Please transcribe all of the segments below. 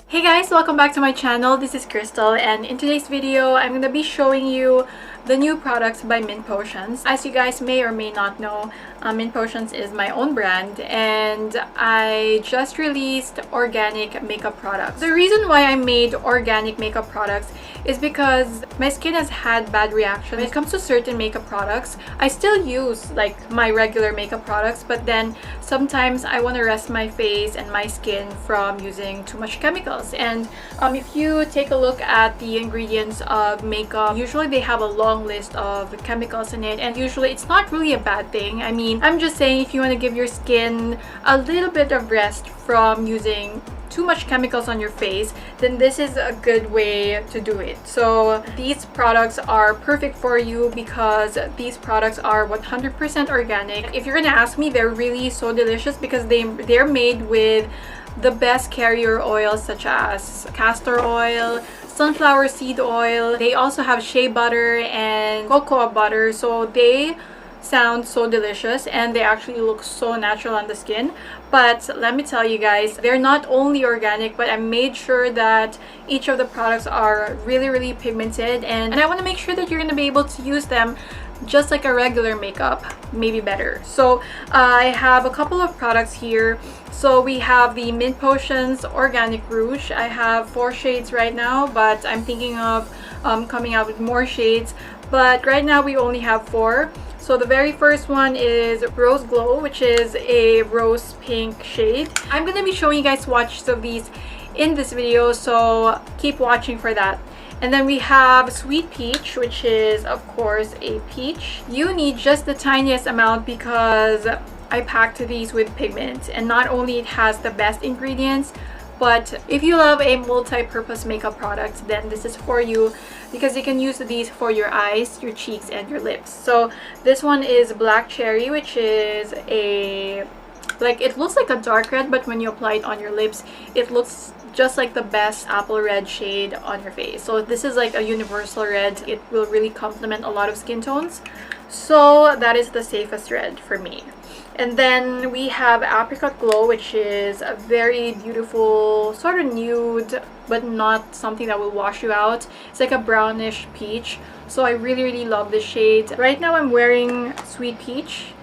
Hey guys, welcome back to my channel. This is Crystal, and in today's video I'm going to be showing you the new products by Mint Potions. As you guys may or may not know, Mint Potions is my own brand, and I just released organic makeup products. The reason why I made organic makeup products is because my skin has had bad reactions when it comes to certain makeup products. I still use like my regular makeup products, but then sometimes I want to rest my face and my skin from using too much chemicals. And if you take a look at the ingredients of makeup, usually they have a long list of chemicals in it, and usually it's not really a bad thing. I mean, I'm just saying, if you want to give your skin a little bit of rest from using too much chemicals on your face, then this is a good way to do it. So these products are perfect for you because these products are 100% organic. If you're gonna ask me, they're really so delicious because they're made with the best carrier oils such as castor oil, sunflower seed oil. They also have shea butter and cocoa butter, so they sound so delicious and they actually look so natural on the skin. But let me tell you guys, they're not only organic, but I made sure that each of the products are really pigmented, and I want to make sure that you're going to be able to use them just like a regular makeup, maybe better. So I have a couple of products here. So we have the Mint Potions Organic Rouge. I have 4 shades right now, but I'm thinking of coming out with more shades, but right now we only have 4. So the very first one is Rose Glow, which is a rose pink shade. I'm going to be showing you guys swatches of these in this video, so keep watching for that. And then we have Sweet Peach, which is of course a peach. You need just the tiniest amount because I packed these with pigment, and not only it has the best ingredients, but if you love a multi-purpose makeup product, then this is for you because you can use these for your eyes, your cheeks, and your lips. So this one is Black Cherry, which is a, like, it looks like a dark red, but when you apply it on your lips, it looks just like the best apple red shade on your face. So this is like a universal red. It will really complement a lot of skin tones. So that is the safest red for me. And then we have Apricot Glow, which is a very beautiful sort of nude, but not something that will wash you out. It's like a brownish peach. So I really love this shade. Right now I'm wearing Sweet Peach.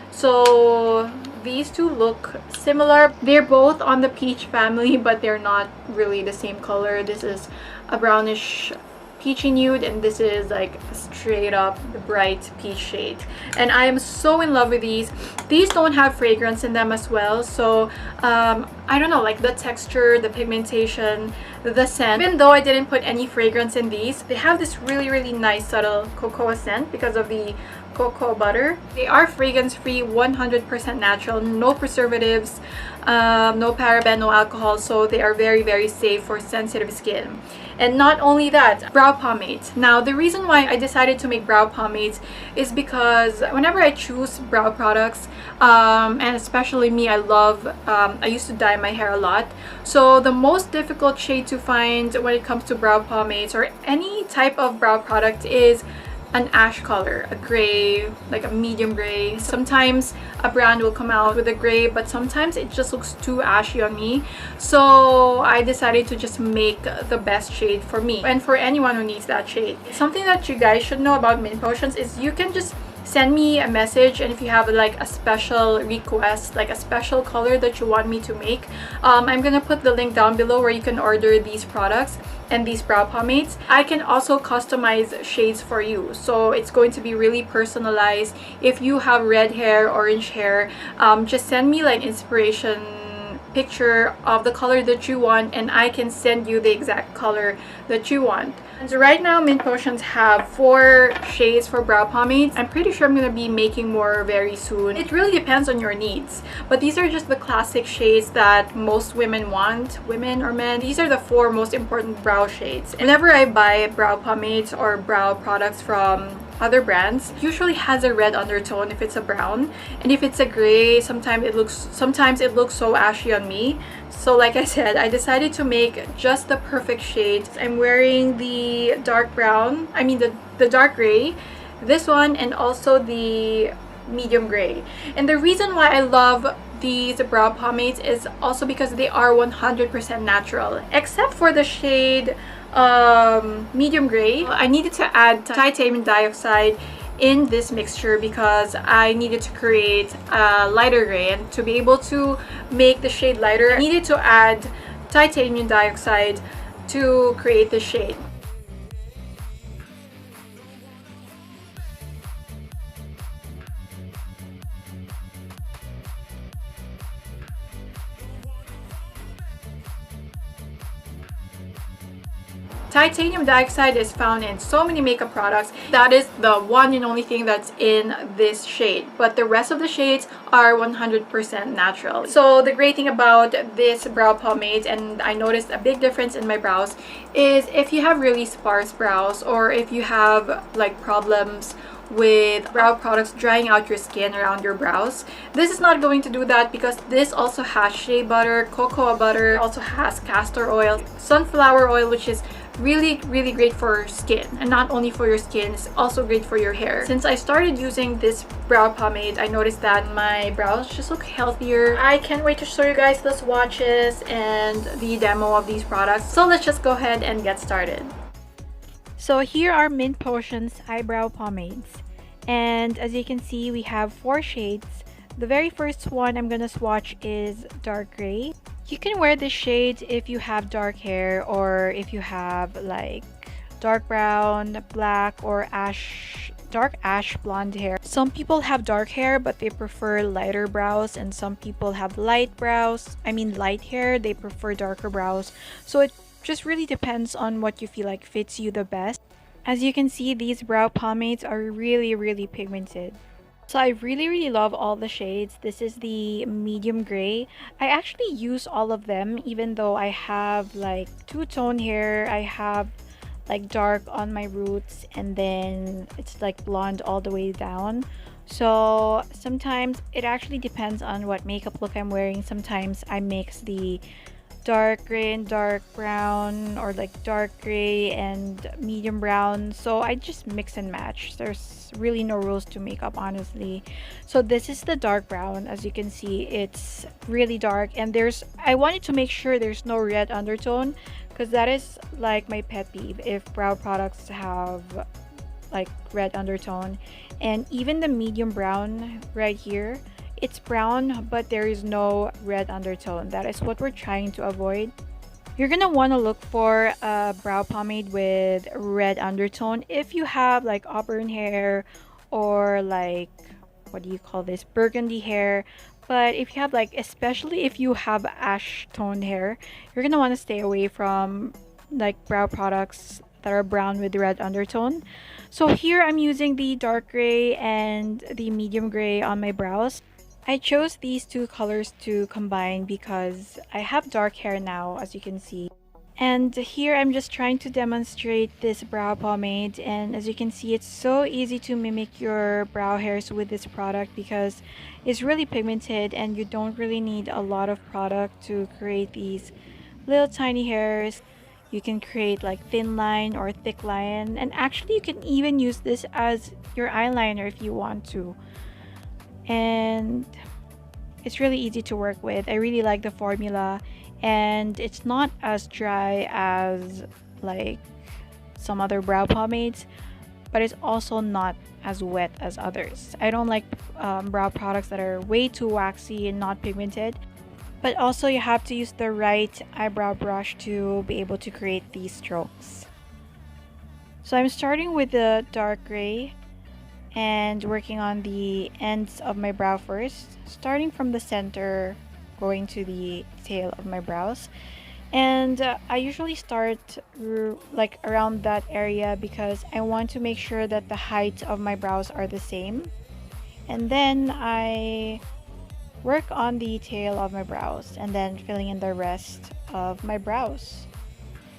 So these two look similar. They're both on the peach family, but they're not really the same color. This is a brownish peachy nude, and this is like straight up the bright peach shade, and I am so in love with these. These don't have fragrance in them as well, so I don't know, like the texture, the pigmentation, the scent, even though I didn't put any fragrance in these, they have this really nice subtle cocoa scent because of the cocoa butter. They are fragrance free, 100% natural, no preservatives, no paraben, no alcohol, so they are very safe for sensitive skin. And not only that, brow pomades. Now the reason why I decided to make brow pomades is because whenever I choose brow products, and especially me, I used to dye my hair a lot, so the most difficult shade to find when it comes to brow pomades or any type of brow product is an ash color, a gray, like a medium gray. Sometimes a brand will come out with a gray, but sometimes it just looks too ashy on me. So I decided to just make the best shade for me and for anyone who needs that shade. Something that you guys should know about Mint Potions is you can just send me a message, and if you have like a special request, like a special color that you want me to make, I'm gonna put the link down below where you can order these products and these brow pomades. I can also customize shades for you, so it's going to be really personalized. If you have red hair, orange hair, just send me like inspiration picture of the color that you want, and I can send you the exact color that you want. And so right now Mint Potions have 4 shades for brow pomades. I'm pretty sure I'm going to be making more very soon. It really depends on your needs, but these are just the classic shades that most women want, women or men. These are the 4 most important brow shades. Whenever I buy brow pomades or brow products from other brands, it usually has a red undertone if it's a brown, and if it's a gray, sometimes it looks so ashy on me. So like I said, I decided to make just the perfect shade. I'm wearing the dark brown, I mean the dark gray, this one, and also the medium gray. And the reason why I love these brow pomades is also because they are 100% natural, except for the shade medium gray. I needed to add titanium dioxide in this mixture because I needed to create a lighter gray, and to be able to make the shade lighter, I needed to add titanium dioxide to create the shade. Titanium dioxide is found in so many makeup products. That is the one and only thing that's in this shade, but the rest of the shades are 100% natural. So the great thing about this brow pomade, and I noticed a big difference in my brows, is if you have really sparse brows, or if you have like problems with brow products drying out your skin around your brows, this is not going to do that, because this also has shea butter, cocoa butter, also has castor oil, sunflower oil, which is really great for skin, and not only for your skin, it's also great for your hair. Since I started using this brow pomade, I noticed that my brows just look healthier. I can't wait to show you guys the swatches and the demo of these products, so let's just go ahead and get started. So here are Mint Potions eyebrow pomades, and as you can see, we have 4 shades. The very first one I'm gonna swatch is dark gray. You can wear this shade if you have dark hair, or if you have like dark brown, black, or dark ash blonde hair. Some people have dark hair but they prefer lighter brows, and some people have light hair, they prefer darker brows. So it just really depends on what you feel like fits you the best. As you can see, these brow pomades are really pigmented. So I really love all the shades. This is the medium gray. I actually use all of them, even though I have like two-tone hair. I have like dark on my roots, and then it's like blonde all the way down. So sometimes it actually depends on what makeup look I'm wearing. Sometimes I mix the dark gray and dark brown, or like dark gray and medium brown, so I just mix and match. There's really no rules to makeup, honestly. So this is the dark brown. As you can see, it's really dark, and I wanted to make sure there's no red undertone, because that is like my pet peeve if brow products have like red undertone. And even the medium brown right here, it's brown but there is no red undertone. That is what we're trying to avoid. You're gonna want to look for a brow pomade with red undertone if you have like auburn hair, or like, what do you call this, burgundy hair. But if you have like, especially if you have ash tone hair, you're gonna want to stay away from like brow products that are brown with red undertone. So here I'm using the dark gray and the medium gray on my brows. I chose these two colors to combine because I have dark hair now, as you can see. And here I'm just trying to demonstrate this brow pomade, and as you can see, it's so easy to mimic your brow hairs with this product because it's really pigmented, and you don't really need a lot of product to create these little tiny hairs. You can create like thin line or thick line, and actually you can even use this as your eyeliner if you want to. And it's really easy to work with. I really like the formula, and it's not as dry as like some other brow pomades, but it's also not as wet as others. I don't like brow products that are way too waxy and not pigmented. But also you have to use the right eyebrow brush to be able to create these strokes. So I'm starting with the dark gray and working on the ends of my brow first, starting from the center going to the tail of my brows. And I usually start like around that area because I want to make sure that the height of my brows are the same. And then I work on the tail of my brows, and then filling in the rest of my brows.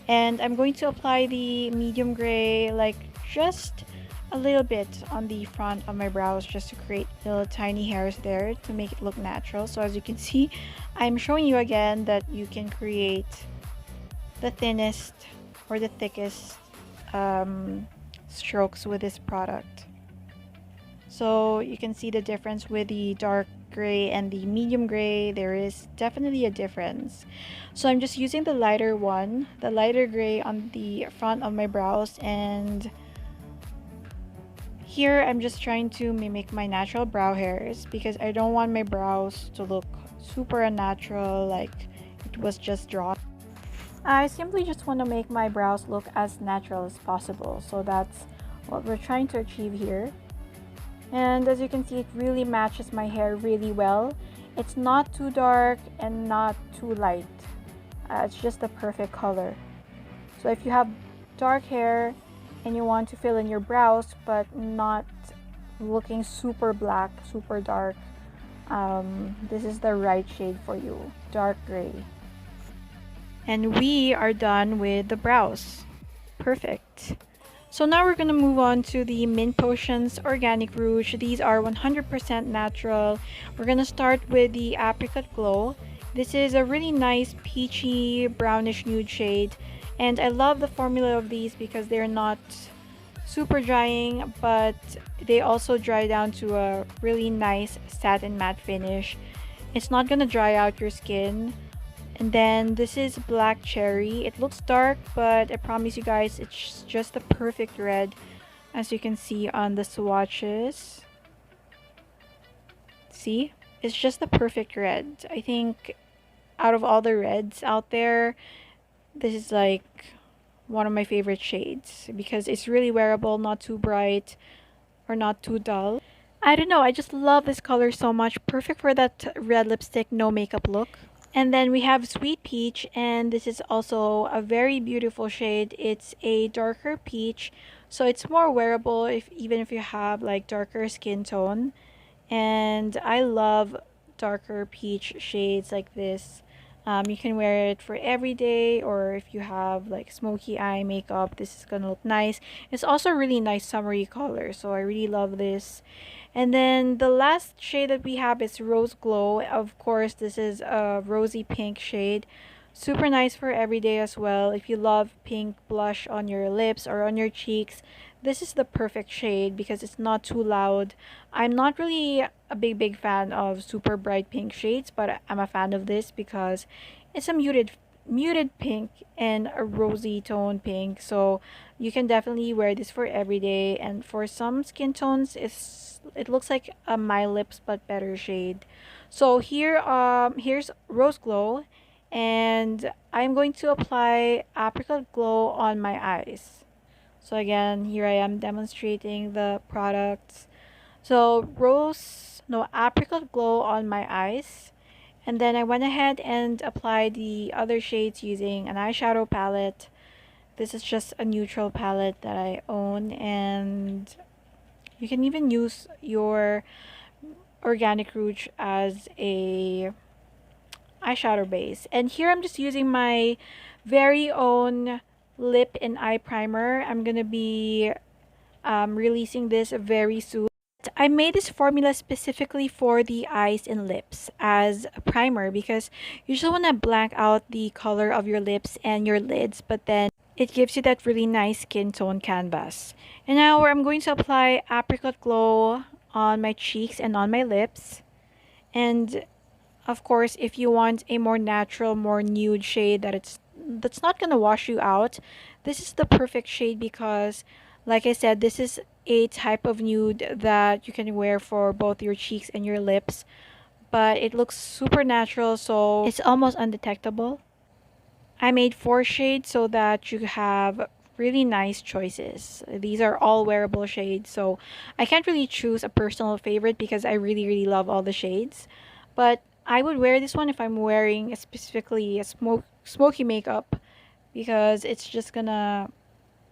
And I'm going to apply the medium gray like just a little bit on the front of my brows, just to create little tiny hairs there to make it look natural. So as you can see, I'm showing you again that you can create the thinnest or the thickest strokes with this product. So you can see the difference with the dark gray and the medium gray, there is definitely a difference. So I'm just using the lighter one, the lighter gray on the front of my brows, and here I'm just trying to mimic my natural brow hairs because I don't want my brows to look super unnatural like it was just drawn. I simply just want to make my brows look as natural as possible, so that's what we're trying to achieve here. And as you can see, it really matches my hair really well. It's not too dark and not too light. It's just the perfect color. So if you have dark hair and you want to fill in your brows but not looking super black, super dark, this is the right shade for you, dark gray. And we are done with the brows. Perfect. So now we're going to move on to the Mint Potions Organic Rouge. These are 100% natural. We're going to start with the Apricot Glow. This is a really nice peachy brownish nude shade. And I love the formula of these because they're not super drying, but they also dry down to a really nice satin matte finish. It's not going to dry out your skin. And then this is Black Cherry. It looks dark, but I promise you guys it's just the perfect red, as you can see on the swatches. See? It's just the perfect red. I think out of all the reds out there, this is like one of my favorite shades because it's really wearable, not too bright or not too dull. I don't know, I just love this color so much. Perfect for that red lipstick, no makeup look. And then we have Sweet Peach, and this is also a very beautiful shade. It's a darker peach, so it's more wearable even if you have like darker skin tone. And I love darker peach shades like this. You can wear it for every day, or if you have like smoky eye makeup, this is gonna look nice. It's also a really nice summery color, so I really love this. And then the last shade that we have is Rose Glow. Of course, this is a rosy pink shade. Super nice for every day as well. If you love pink blush on your lips or on your cheeks, this is the perfect shade because it's not too loud. I'm not really a big fan of super bright pink shades, but I'm a fan of this because it's a muted pink and a rosy tone pink, so you can definitely wear this for every day. And for some skin tones, it looks like a My Lips but better shade. So here's Rose Glow, and I'm going to apply Apricot Glow on my eyes. So again, here I am demonstrating the products. So Apricot Glow on my eyes. And then I went ahead and applied the other shades using an eyeshadow palette. This is just a neutral palette that I own, and you can even use your Organic Rouge as a eyeshadow base. And here I'm just using my very own lip and eye primer. I'm gonna be releasing this very soon. I made this formula specifically for the eyes and lips as a primer because you just want to blank out the color of your lips and your lids, but then it gives you that really nice skin tone canvas. And now I'm going to apply Apricot Glow on my cheeks and on my lips. And of course, if you want a more natural, more nude shade that's not going to wash you out, this is the perfect shade because, like I said, this is a type of nude that you can wear for both your cheeks and your lips, but it looks super natural, so it's almost undetectable. I made 4 shades so that you have really nice choices. These are all wearable shades, so I can't really choose a personal favorite because I really love all the shades. But I would wear this one if I'm wearing specifically a smoky makeup because it's just gonna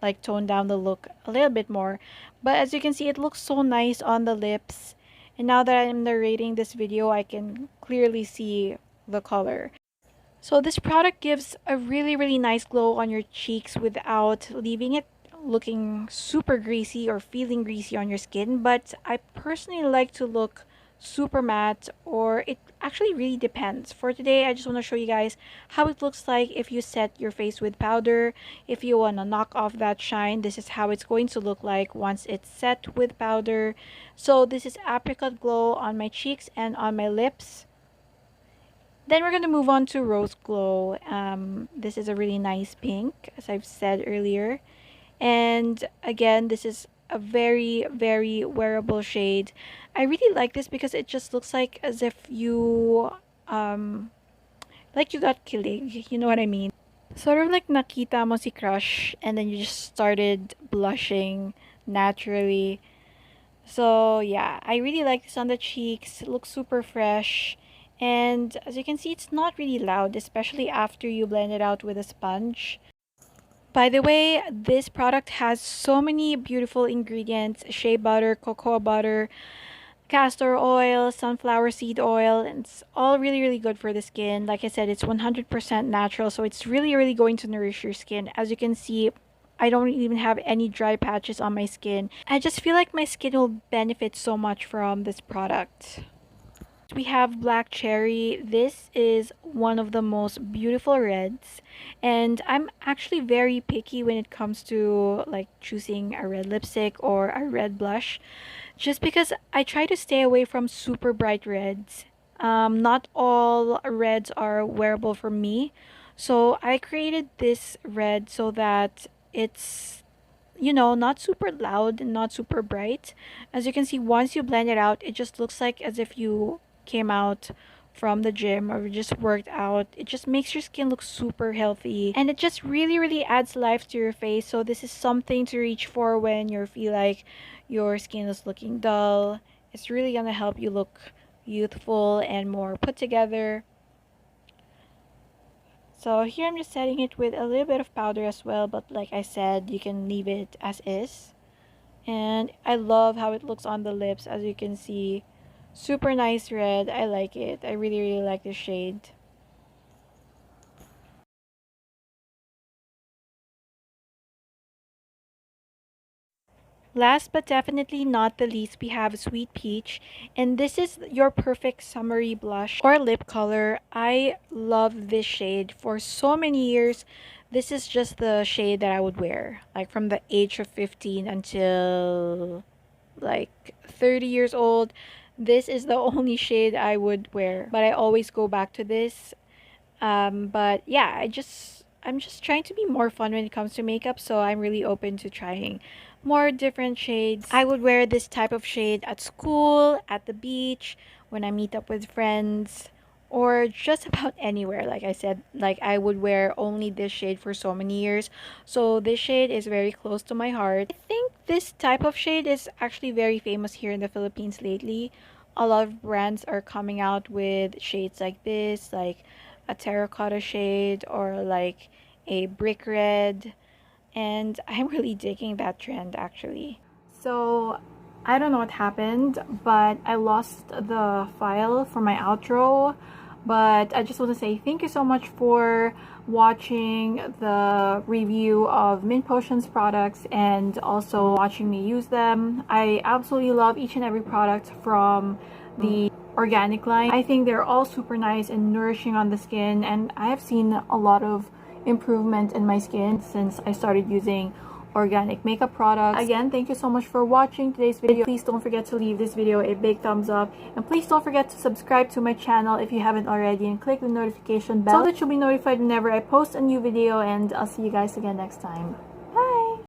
like tone down the look a little bit more. But as you can see, it looks so nice on the lips, and now that I'm narrating this video, I can clearly see the color. So this product gives a really nice glow on your cheeks without leaving it looking super greasy or feeling greasy on your skin. But I personally like to look super matte, or it actually really depends. For today, I just want to show you guys how it looks like if you set your face with powder. If you want to knock off that shine, this is how it's going to look like once it's set with powder. So this is Apricot Glow on my cheeks and on my lips. Then we're going to move on to Rose Glow. This is a really nice pink, as I've said earlier. And again, this is a very, very wearable shade. I really like this because it just looks like as if you, like you got kilig. You know what I mean? Sort of like nakita mo si crush and then you just started blushing naturally. So yeah, I really like this on the cheeks. It looks super fresh. And as you can see, it's not really loud, especially after you blend it out with a sponge. By the way, this product has so many beautiful ingredients: shea butter, cocoa butter, castor oil, sunflower seed oil, and it's all really, really good for the skin. Like I said, it's 100% natural, so it's really, really going to nourish your skin. As you can see, I don't even have any dry patches on my skin. I just feel like my skin will benefit so much from this product. We have Black Cherry. This is one of the most beautiful reds, and I'm actually very picky when it comes to like choosing a red lipstick or a red blush, just because I try to stay away from super bright reds. Not all reds are wearable for me, so I created this red so that it's, you know, not super loud and not super bright. As you can see, once you blend it out, it just looks like as if you came out from the gym or just worked out. It just makes your skin look super healthy, and it just really, really adds life to your face. So this is something to reach for when you feel like your skin is looking dull. It's really gonna help you look youthful and more put together. So here I'm just setting it with a little bit of powder as well, but like I said, you can leave it as is. And I love how it looks on the lips. As you can see, super nice red. I like it. I really, really like this shade. Last but definitely not the least, we have Sweet Peach, and this is your perfect summery blush or lip color. I love this shade for so many years. This is just the shade that I would wear, like from the age of 15 until like 30 years old. This is the only shade I would wear, but I always go back to this. But yeah, I'm just trying to be more fun when it comes to makeup, so I'm really open to trying more different shades. I would wear this type of shade at school, at the beach, when I meet up with friends, or just about anywhere. Like I said, like I would wear only this shade for so many years. So this shade is very close to my heart. I think this type of shade is actually very famous here in the Philippines lately. A lot of brands are coming out with shades like this, like a terracotta shade or like a brick red, and I'm really digging that trend actually. So I don't know what happened, but I lost the file for my outro. But I just want to say thank you so much for watching the review of Mint Potion's products and also watching me use them. I absolutely love each and every product from the organic line. I think they're all super nice and nourishing on the skin, and I have seen a lot of improvement in my skin since I started using organic makeup products. Again, thank you so much for watching today's video. Please don't forget to leave this video a big thumbs up, and please don't forget to subscribe to my channel if you haven't already, and click the notification bell so that you'll be notified whenever I post a new video. And I'll see you guys again next time.